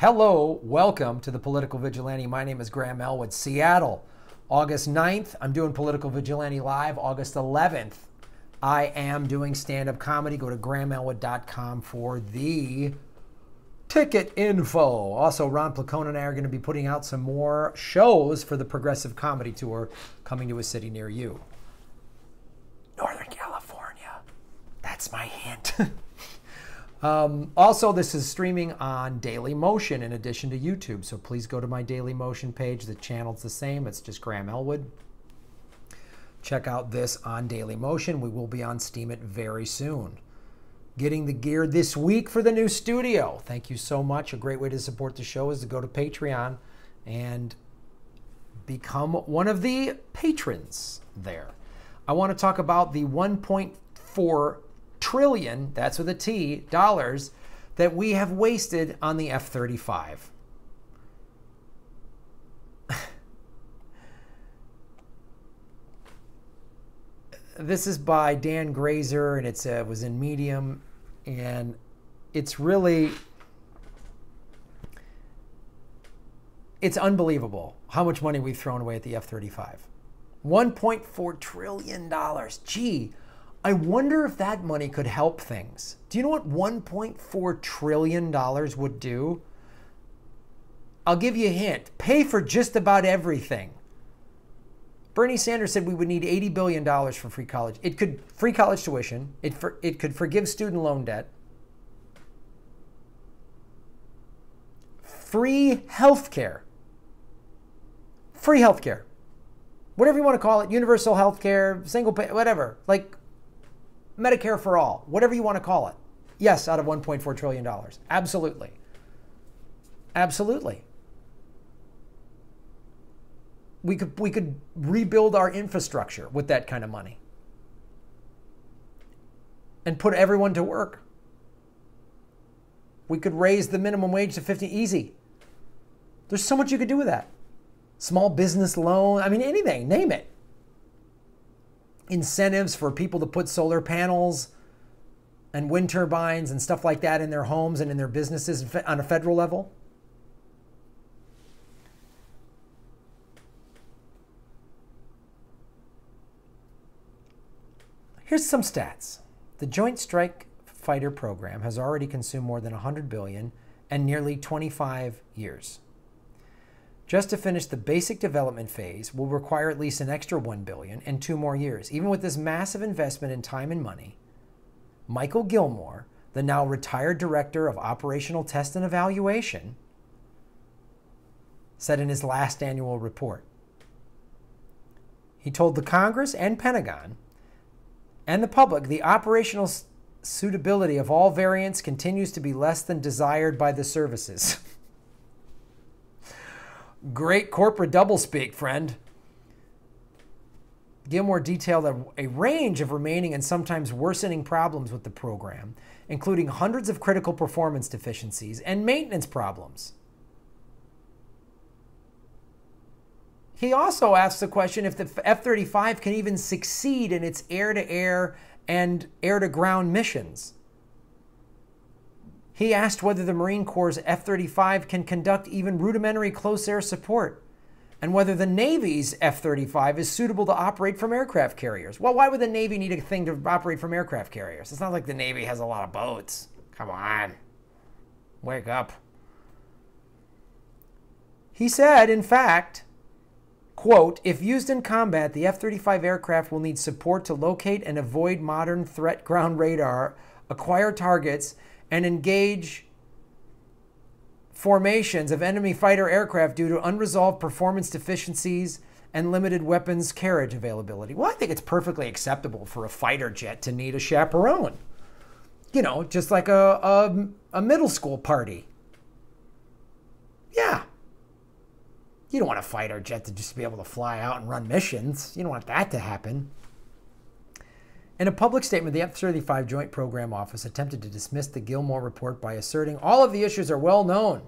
Hello, welcome to the Political Vigilante. My name is Graham Elwood, Seattle. August 9th, I'm doing Political Vigilante Live. August 11th, I am doing stand-up comedy. Go to grahamelwood.com for the ticket info. Also, Ron Placone and I are going to be putting out some more shows for the Progressive Comedy Tour coming to a city near you. Northern California. That's my hint. Also, this is streaming on Daily Motion in addition to YouTube. So please go to my Daily Motion page. The channel's the same. It's just Graham Elwood. Check out this on Daily Motion. We will be on Steam it very soon. Getting the gear this week for the new studio. Thank you so much. A great way to support the show is to go to Patreon and become one of the patrons there. I want to talk about the 1.4 trillion, that's with a T, dollars that we have wasted on the F35. This is by Dan Grazer, and it was in Medium, and it's unbelievable how much money we've thrown away at the F35. $1.4 trillion. Gee, I wonder if that money could help things. Do you know what $1.4 trillion would do? I'll give you a hint. Pay for just about everything. Bernie Sanders said we would need $80 billion for free college. It could free college tuition. It could forgive student loan debt. Free health care. Free health care. Whatever you want to call it. Universal health care, single pay, whatever. Like Medicare for all, whatever you want to call it. Yes, out of $1.4 trillion. Absolutely. Absolutely. We could rebuild our infrastructure with that kind of money and put everyone to work. We could raise the minimum wage to 50, easy. There's so much you could do with that. Small business loan, I mean, anything, name it. Incentives for people to put solar panels and wind turbines and stuff like that in their homes and in their businesses on a federal level. Here's some stats. The Joint Strike Fighter program has already consumed more than $100 billion and nearly 25 years. Just to finish the basic development phase will require at least an extra $1 billion and 2 more years. Even with this massive investment in time and money, Michael Gilmore, the now retired director of Operational Test and Evaluation, said in his last annual report. He told the Congress and Pentagon and the public the operational suitability of all variants continues to be less than desired by the services. Great corporate doublespeak, friend. Gilmore detailed a range of remaining and sometimes worsening problems with the program, including hundreds of critical performance deficiencies and maintenance problems. He also asked the question if the F-35 can even succeed in its air-to-air and air-to-ground missions. He asked whether the Marine Corps' F-35 can conduct even rudimentary close air support, and whether the Navy's F-35 is suitable to operate from aircraft carriers. Well, why would the Navy need a thing to operate from aircraft carriers? It's not like the Navy has a lot of boats. Come on. Wake up. He said, in fact, quote, if used in combat, the F-35 aircraft will need support to locate and avoid modern threat ground radar, acquire targets, and engage formations of enemy fighter aircraft due to unresolved performance deficiencies and limited weapons carriage availability. Well, I think it's perfectly acceptable for a fighter jet to need a chaperone. You know, just like a middle school party. Yeah. You don't want a fighter jet to just be able to fly out and run missions. You don't want that to happen. In a public statement, the F-35 Joint Program Office attempted to dismiss the Gilmore report by asserting all of the issues are well known.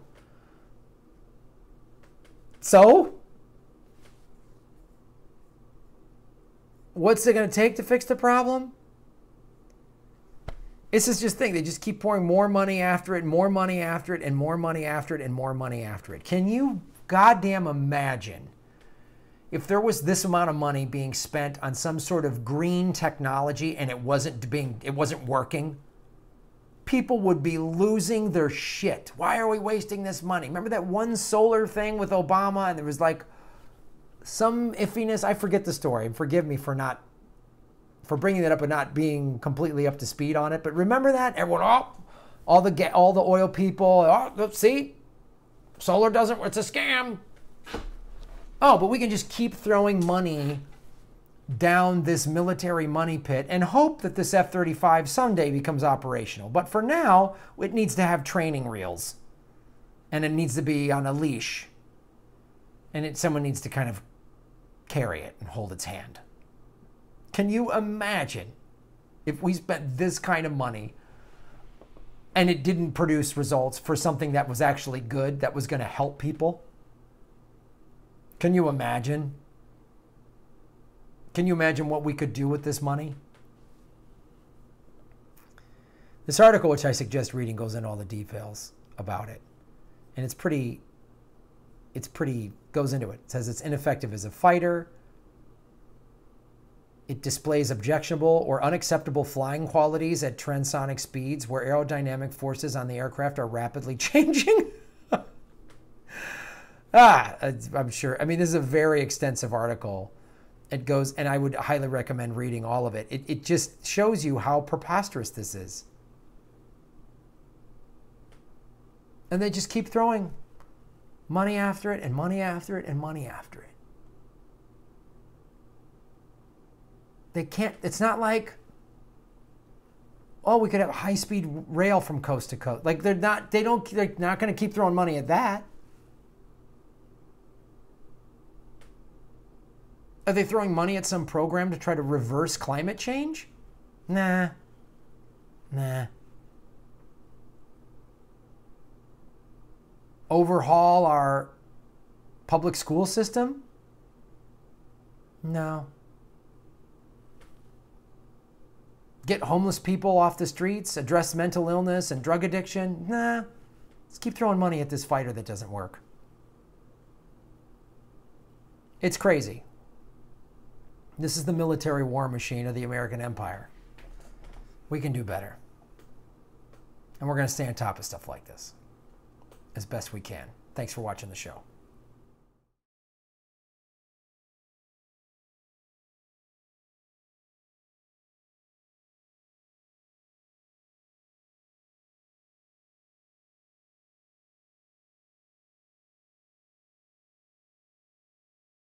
So, what's it going to take to fix the problem? This is just thing. They just keep pouring more money after it, more money after it, and more money after it, and more money after it. Can you goddamn imagine if there was this amount of money being spent on some sort of green technology and it wasn't working? People would be losing their shit. Why are we wasting this money? Remember that one solar thing with Obama, and there was like some iffiness. I forget the story, and forgive me for bringing that up and not being completely up to speed on it. But remember that? Everyone, all the oil people, see, solar doesn't, it's a scam. Oh, but we can just keep throwing money down this military money pit and hope that this F-35 someday becomes operational. But for now, it needs to have training reels, and it needs to be on a leash, and someone needs to kind of carry it and hold its hand. Can you imagine if we spent this kind of money and it didn't produce results for something that was actually good, that was going to help people? Can you imagine? Can you imagine what we could do with this money? This article, which I suggest reading, goes into all the details about it. And goes into it. It says it's ineffective as a fighter. It displays objectionable or unacceptable flying qualities at transonic speeds where aerodynamic forces on the aircraft are rapidly changing. I'm sure. I mean, this is a very extensive article. It goes, and I would highly recommend reading all of it. It just shows you how preposterous this is. And they just keep throwing money after it and money after it and money after it. They can't, it's not like, oh, we could have high-speed rail from coast to coast. Like they're not going to keep throwing money at that. Are they throwing money at some program to try to reverse climate change? Nah. Overhaul our public school system? No. Get homeless people off the streets, address mental illness and drug addiction? Nah. Let's keep throwing money at this fighter that doesn't work. It's crazy. This is the military war machine of the American empire. We can do better. And we're going to stay on top of stuff like this as best we can. Thanks for watching the show.